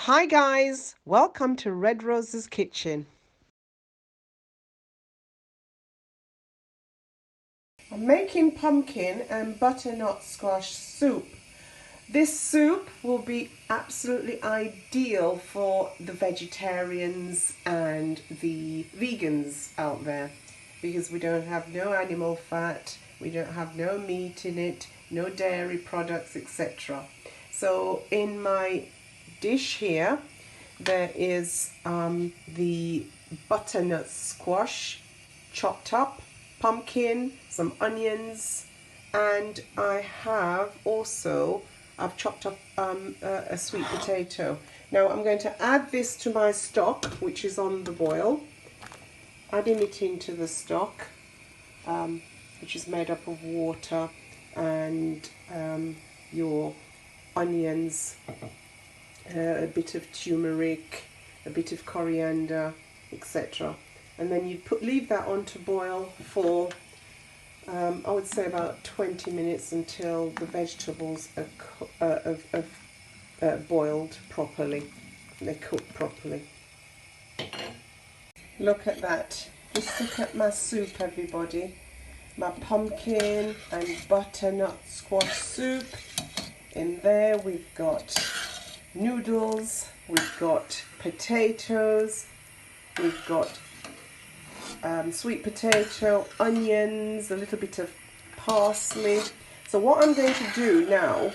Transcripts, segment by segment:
Hi guys, welcome to Red Rose's Kitchen. I'm making pumpkin and butternut squash soup. This soup will be absolutely ideal for the vegetarians and the vegans out there because we don't have no animal fat, we don't have no meat in it, no dairy products, etc. So in my dish here, there is the butternut squash chopped up, pumpkin, some onions, and I've chopped up a sweet potato. Now I'm going to add this to my stock, which is on the boil. Adding it into the stock, which is made up of water and your onions, a bit of turmeric, a bit of coriander, etc. And then you leave that on to boil for I would say about 20 minutes until the vegetables are boiled properly, they're cooked properly. Look at that. Just look at my soup, everybody. My pumpkin and butternut squash soup. In there we've got noodles, we've got potatoes, we've got sweet potato, onions, a little bit of parsley. So what I'm going to do now,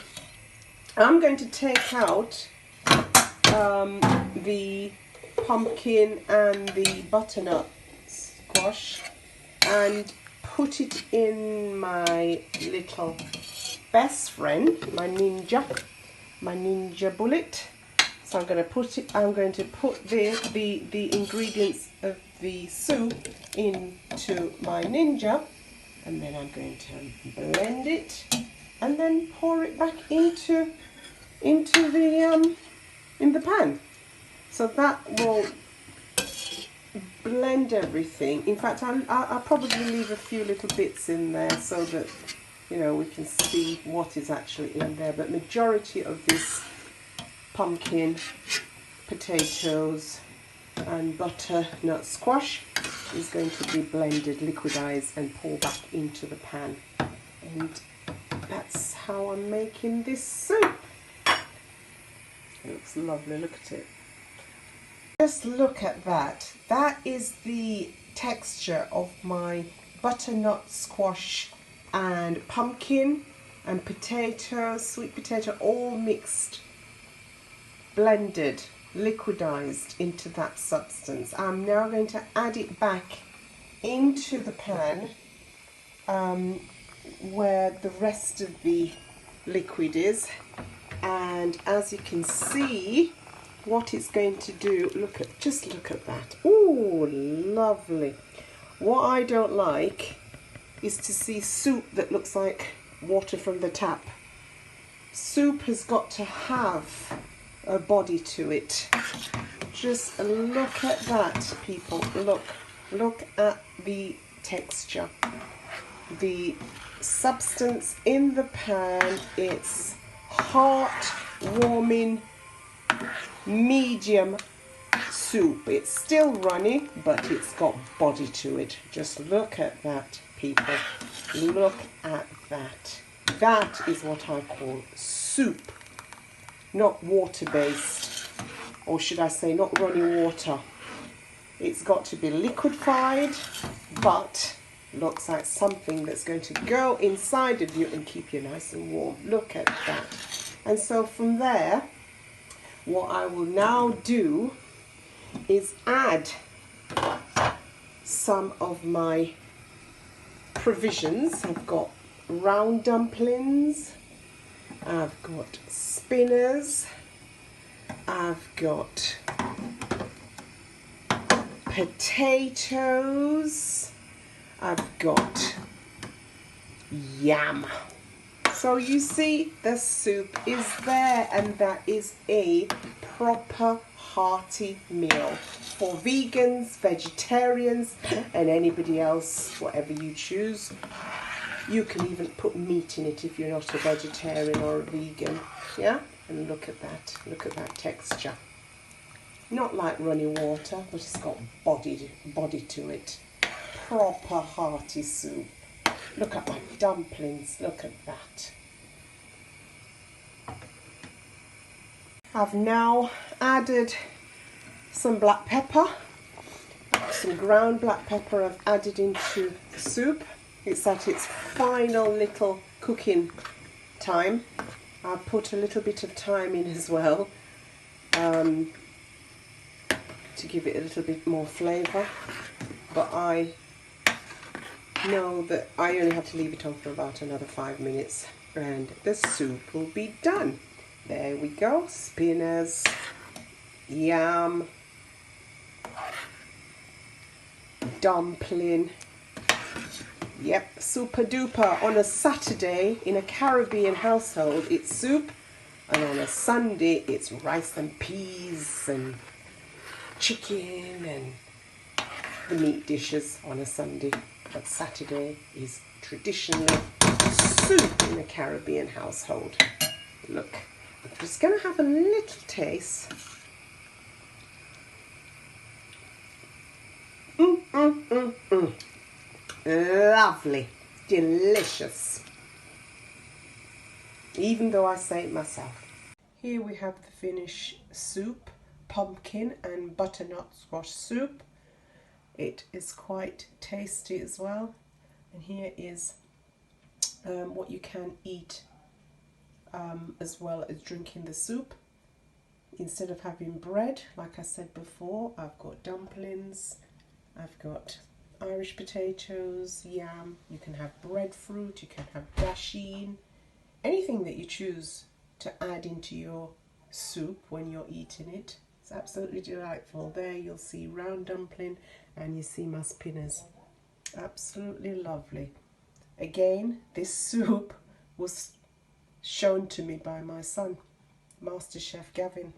I'm going to take out the pumpkin and the butternut squash and put it in my little best friend, my ninja bullet. So I'm going to put the ingredients of the soup into my ninja, and then I'm going to blend it and then pour it back into the pan. So that will blend everything. In fact, I'll probably leave a few little bits in there so that we can see what is actually in there. But majority of this pumpkin, potatoes and butternut squash is going to be blended, liquidized and poured back into the pan. And that's how I'm making this soup. It looks lovely, look at it. Just look at that. That is the texture of my butternut squash and pumpkin and potato, sweet potato, all mixed, blended, liquidized into that substance. I'm now going to add it back into the pan where the rest of the liquid is, and as you can see, what it's going to do, just look at that. Oh, lovely. What I don't like is to see soup that looks like water from the tap. Soup has got to have a body to it. Just look at that, people. Look at the texture. The substance in the pan, it's hot, warming, medium soup. It's still runny, but it's got body to it. Just look at that, people. Look at that. That is what I call soup. Not water-based, or should I say not running water. It's got to be liquefied, but looks like something that's going to go inside of you and keep you nice and warm. Look at that. And so from there, what I will now do is add some of my provisions. I've got round dumplings, I've got spinners, I've got potatoes, I've got yam. So you see, the soup is there, and that is a proper hearty meal for vegans, vegetarians, and anybody else, whatever you choose. You can even put meat in it if you're not a vegetarian or a vegan. Yeah? And look at that texture. Not like running water, but it's got body to it. Proper hearty soup. Look at my dumplings, look at that. I've now added some black pepper. Some ground black pepper I've added into the soup. It's at its final little cooking time. I've put a little bit of thyme in as well to give it a little bit more flavour. But I know that I only have to leave it on for about another 5 minutes and the soup will be done. There we go, spinners, yam, dumpling. Yep, super duper. On a Saturday in a Caribbean household it's soup, and on a Sunday it's rice and peas and chicken and the meat dishes on a Sunday. But Saturday is traditionally soup in a Caribbean household. Look, I'm just going to have a little taste. Lovely, delicious. Even though I say it myself. Here we have the finished soup, pumpkin and butternut squash soup. It is quite tasty as well. And here is what you can eat as well as drinking the soup. Instead of having bread, like I said before, I've got dumplings, I've got Irish potatoes, yam, you can have breadfruit, you can have dasheen, anything that you choose to add into your soup when you're eating it. It's absolutely delightful. There you'll see round dumpling and you see my spinners. Absolutely lovely. Again, this soup was shown to me by my son, Master Chef Gavin.